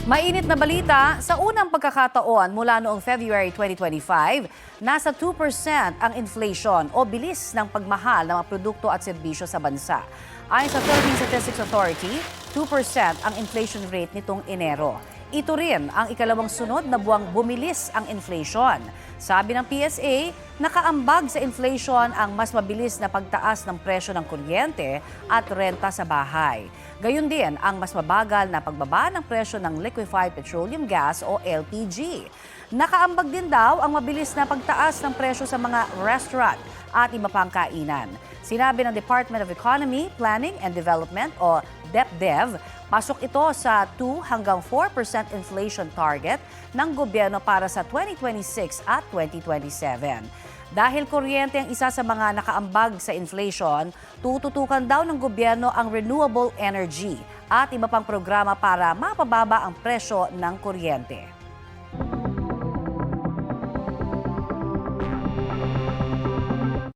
Mainit na balita, sa unang pagkakataon mula noong February 2025, nasa 2% ang inflation o bilis ng pagmahal ng mga produkto at serbisyo sa bansa. Ayon sa Philippine Statistics Authority, 2% ang inflation rate nitong Enero. Ito rin ang ikalawang sunod na buwang bumilis ang inflation. Sabi ng PSA, nakaambag sa inflation ang mas mabilis na pagtaas ng presyo ng kuryente at renta sa bahay. Gayun din ang mas mabagal na pagbaba ng presyo ng liquefied petroleum gas o LPG. Nakaambag din daw ang mabilis na pagtaas ng presyo sa mga restaurant at iba pang kainan. Sinabi ng Department of Economy, Planning and Development o DepDev, pasok ito sa 2 hanggang 4% inflation target ng gobyerno para sa 2026 at 2027. Dahil kuryente ang isa sa mga nakaambag sa inflation, tututukan daw ng gobyerno ang renewable energy at iba pang programa para mapababa ang presyo ng kuryente.